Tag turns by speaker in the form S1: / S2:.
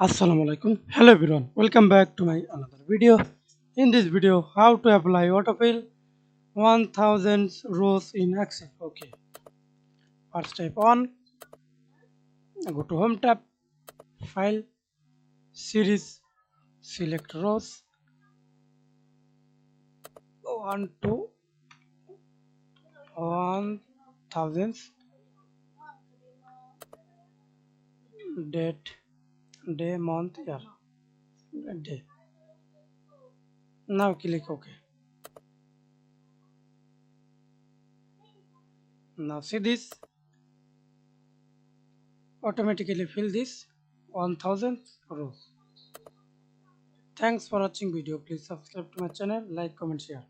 S1: Assalamu alaikum. Hello everyone. Welcome back to my another video. In this video, how to apply autofill 1000 rows in Excel. Okay. First step on. Go to Home tab, File, Series, select rows 1 to 1000, date, day, month, year, day. Now click OK. Now see this. Automatically fill this 1000 rows. Thanks for watching video. Please subscribe to my channel, like, comment, share.